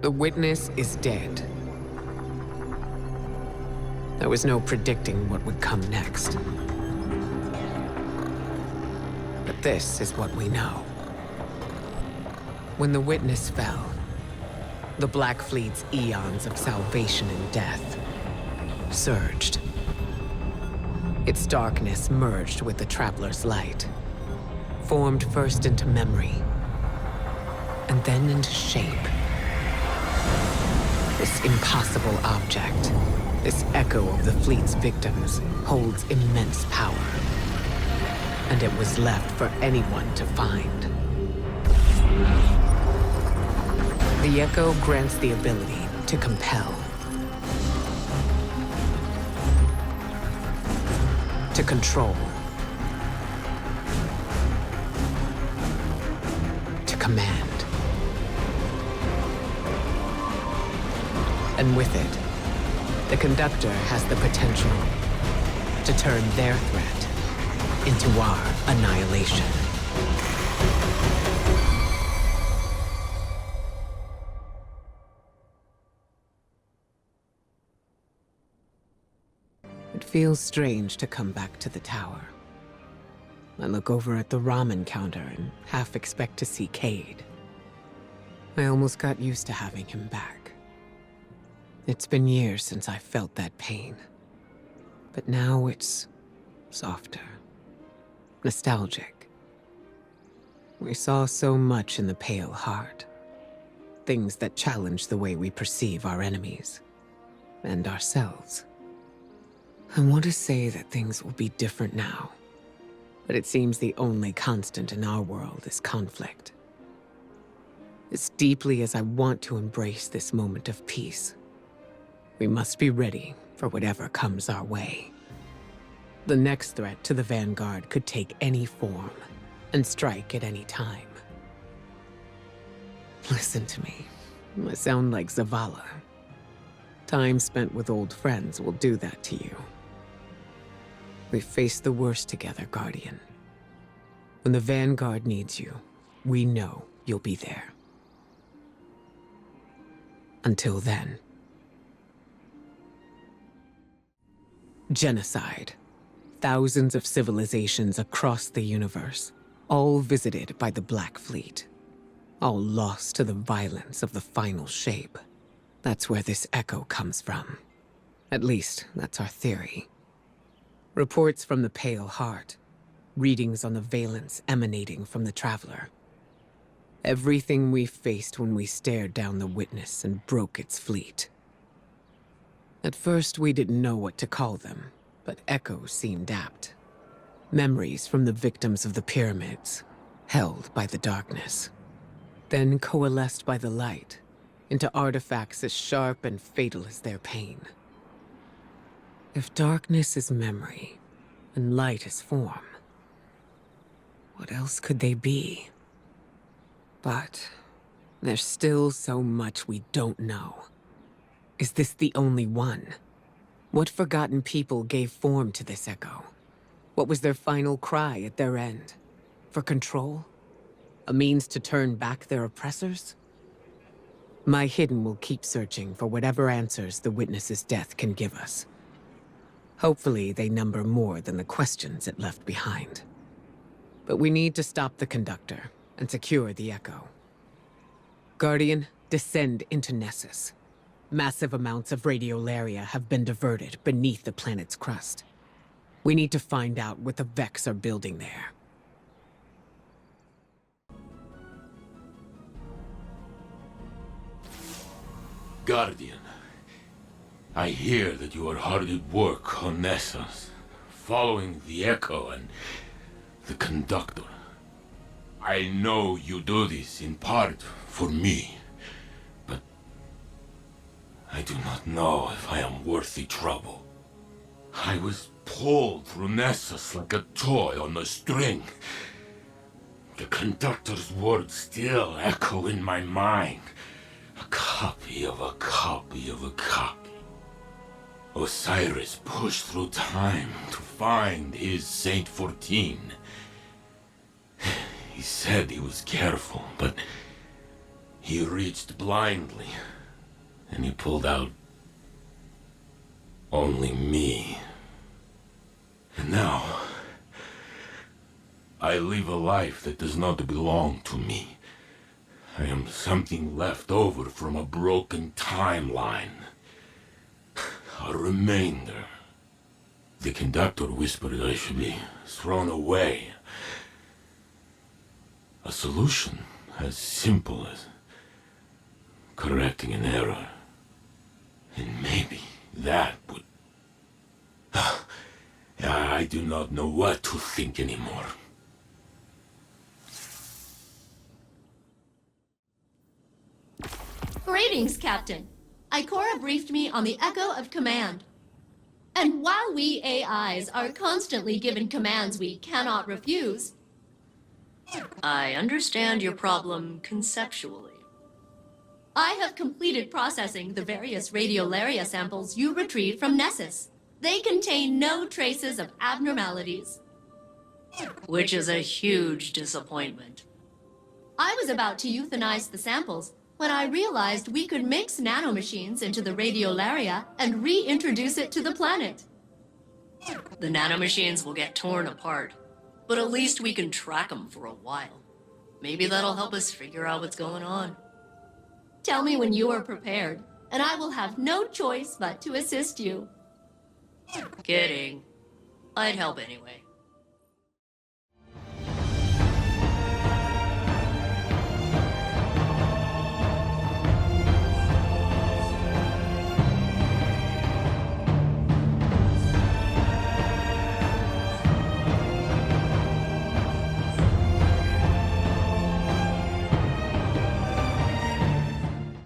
The witness is dead. There was no predicting what would come next. But this is what we know. When the witness fell, the Black Fleet's eons of salvation and death surged. Its darkness merged with the Traveler's light, formed first into memory, and then into shape. This impossible object, this echo of the fleet's victims, holds immense power. And it was left for anyone to find. The echo grants the ability to compel, to control, to command. And with it, the Conductor has the potential to turn their threat into our annihilation. It feels strange to come back to the tower. I look over at the ramen counter and half expect to see Cayde. I almost got used to having him back. It's been years since I felt that pain. But now it's softer, nostalgic. We saw so much in the Pale Heart. Things that challenge the way we perceive our enemies and ourselves. I want to say that things will be different now, but it seems the only constant in our world is conflict. As deeply as I want to embrace this moment of peace, we must be ready for whatever comes our way. The next threat to the Vanguard could take any form and strike at any time. Listen to me. I sound like Zavala. Time spent with old friends will do that to you. We faced the worst together, Guardian. When the Vanguard needs you, we know you'll be there. Until then. Genocide. Thousands of civilizations across the universe, all visited by the Black Fleet. All lost to the violence of the final shape. That's where this echo comes from. At least, that's our theory. Reports from the Pale Heart. Readings on the valence emanating from the Traveler. Everything we faced when we stared down the Witness and broke its fleet. At first, we didn't know what to call them, but echoes seemed apt. Memories from the victims of the pyramids, held by the darkness. Then coalesced by the light, into artifacts as sharp and fatal as their pain. If darkness is memory, and light is form, what else could they be? But there's still so much we don't know. Is this the only one? What forgotten people gave form to this echo? What was their final cry at their end? For control? A means to turn back their oppressors? My Hidden will keep searching for whatever answers the Witness's death can give us. Hopefully they number more than the questions it left behind. But we need to stop the Conductor and secure the echo. Guardian, descend into Nessus. Massive amounts of radiolaria have been diverted beneath the planet's crust. We need to find out what the Vex are building there. Guardian, I hear that you are hard at work on Nessus, following the Echo and the Conductor. I know you do this in part for me, but I do not know if I am worth the trouble. I was pulled through Nessus like a toy on a string. The Conductor's words still echo in my mind. A copy of a copy of a copy. Osiris pushed through time to find his Saint 14. He said he was careful, but He reached blindly, and he pulled out only me. And now, I live a life that does not belong to me. I am something left over from a broken timeline. A remainder. The conductor whispered I should be thrown away. A solution as simple as correcting an error. And maybe that would... I do not know what to think anymore. Greetings, Captain. Ikora briefed me on the Echo of Command. And while we AIs are constantly given commands we cannot refuse, I understand your problem conceptually. I have completed processing the various radiolaria samples you retrieved from Nessus. They contain no traces of abnormalities. Which is a huge disappointment. I was about to euthanize the samples when I realized we could mix nanomachines into the radiolaria and reintroduce it to the planet. The nanomachines will get torn apart, but at least we can track them for a while. Maybe that'll help us figure out what's going on. Tell me when you are prepared, and I will have no choice but to assist you. Kidding. I'd help anyway.